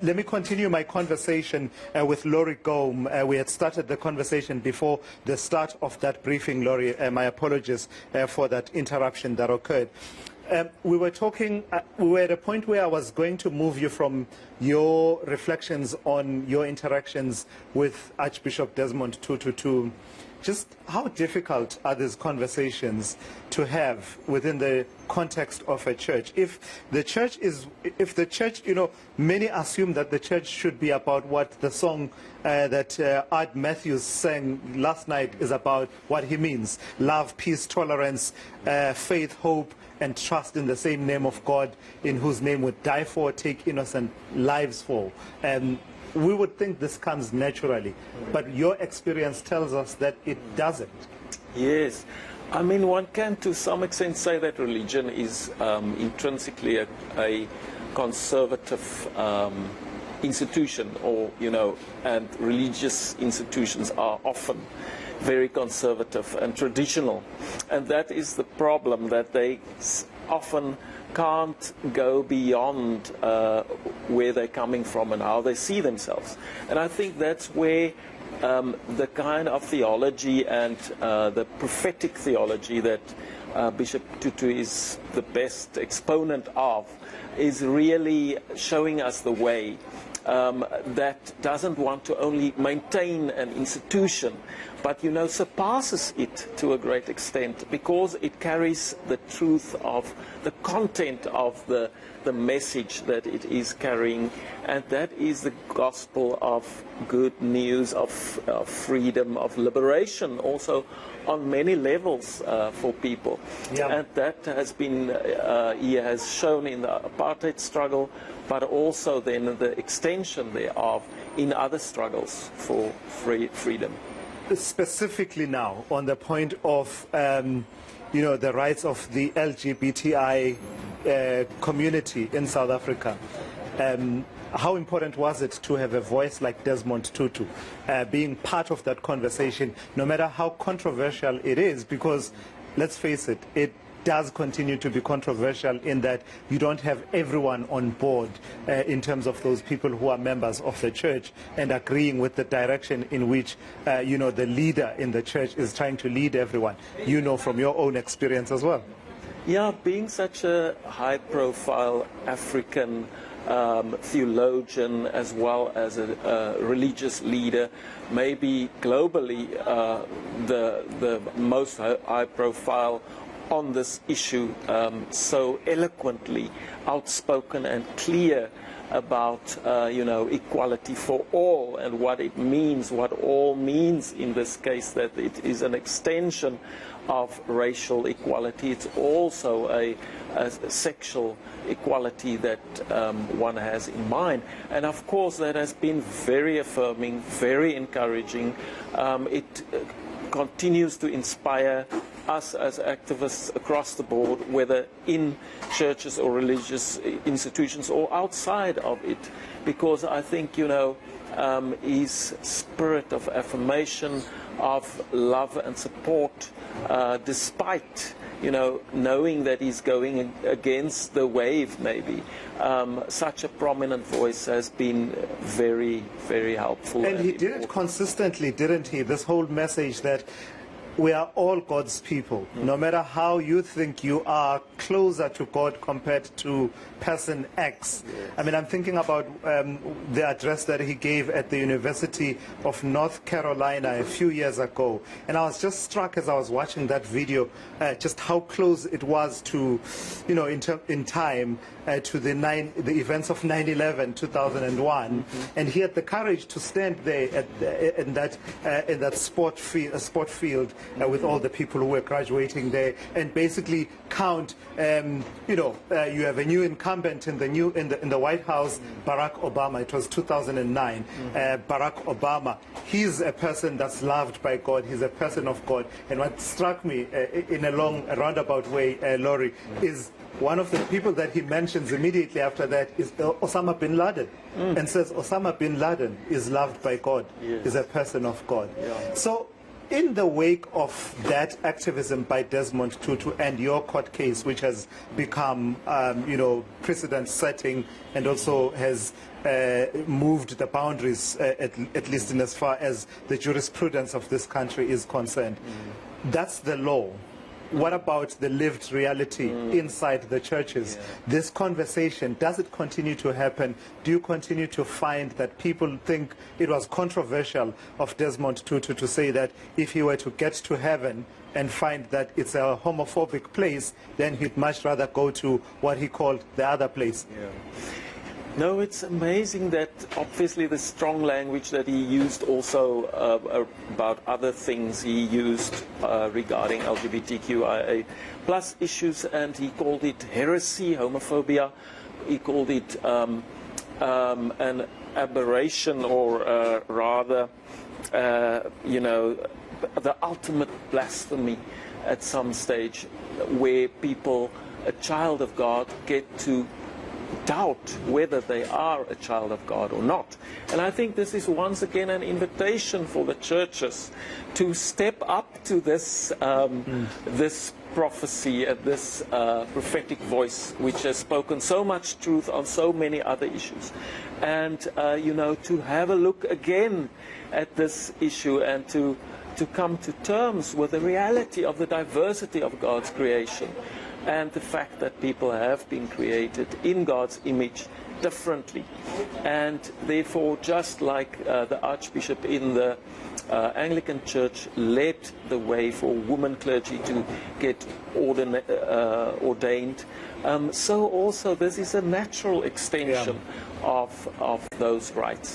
Let me continue my conversation with Laurie Gaum. We had started the conversation before the start of that briefing, Laurie. My apologies for that interruption that occurred. We were talking, we were at a point where I was going to move you from your reflections on your interactions with Archbishop Desmond Tutu to just how difficult are these conversations to have within the context of a church? If the church, you know, many assume that the church should be about what the song that Art Matthews sang last night is about, what he means: love, peace, tolerance, faith, hope, and trust in the same name of God, in whose name would die for, take innocent lives for. We would think this comes naturally, but your experience tells us that it doesn't. Yes. I mean, one can to some extent say that religion is intrinsically a conservative institution, or, you know, and religious institutions are often very conservative and traditional. And that is the problem, that they often can't go beyond where they're coming from and how they see themselves. And I think that's where the kind of theology and the prophetic theology that Bishop Tutu is the best exponent of is really showing us the way, that doesn't want to only maintain an institution, but, you know, surpasses it to a great extent, because it carries the truth of the content of the message that it is carrying, and that is the gospel of good news, of freedom, of liberation, also on many levels for people. Yeah. And that has been, he has shown in the apartheid struggle, but also then the extension thereof in other struggles for freedom. Specifically now, on the point of, you know, the rights of the LGBTI community in South Africa, how important was it to have a voice like Desmond Tutu being part of that conversation, no matter how controversial it is? Because, let's face it, it does continue to be controversial in that you don't have everyone on board in terms of those people who are members of the church and agreeing with the direction in which, you know, the leader in the church is trying to lead everyone. You know from your own experience as well. Yeah, being such a high-profile African theologian as well as a religious leader, maybe globally the most high-profile on this issue, so eloquently outspoken and clear about you know, equality for all and what it means, what all means in this case, that it is an extension of racial equality. It's also a sexual equality that one has in mind. And of course that has been very affirming, very encouraging. It continues to inspire us as activists across the board, whether in churches or religious institutions or outside of it, because I think, you know, his spirit of affirmation, of love and support, despite, you know, knowing that he's going against the wave maybe, such a prominent voice has been very, very helpful. And he did it consistently, didn't he? This whole message that we are all God's people. No matter how you think you are closer to God compared to person X. Yes. I mean, I'm thinking about the address that he gave at the University of North Carolina a few years ago. And I was just struck as I was watching that video, just how close it was to, you know, in time to the events of 9/11, 2001. And he had the courage to stand there in that sport field with all the people who were graduating there, and basically count. You know, you have a new incumbent in the White House, Barack Obama. It was 2009. Barack Obama. He's a person that's loved by God. He's a person of God. And what struck me in a roundabout way, Laurie, is one of the people that he mentions immediately after that is Osama bin Laden, and says Osama bin Laden is loved by God, yes, is a person of God. Yeah. So in the wake of that activism by Desmond Tutu and your court case, which has become, precedent-setting and also has moved the boundaries, at least in as far as the jurisprudence of this country is concerned. That's the law. What about the lived reality inside the churches? Yeah. This conversation, does it continue to happen? Do you continue to find that people think it was controversial of Desmond Tutu to say that if he were to get to heaven and find that it's a homophobic place, then he'd much rather go to what he called the other place? Yeah. No, it's amazing that obviously the strong language that he used also about other things he used regarding LGBTQIA plus issues, and he called it heresy, homophobia. He called it an aberration, or rather, the ultimate blasphemy at some stage, where people, a child of God, get to doubt whether they are a child of God or not. And I think this is once again an invitation for the churches to step up to this this prophecy and this prophetic voice, which has spoken so much truth on so many other issues, and to have a look again at this issue and to come to terms with the reality of the diversity of God's creation, and the fact that people have been created in God's image differently. And therefore, just like the Archbishop in the Anglican Church led the way for women clergy to get ordained, so also this is a natural extension of those rights.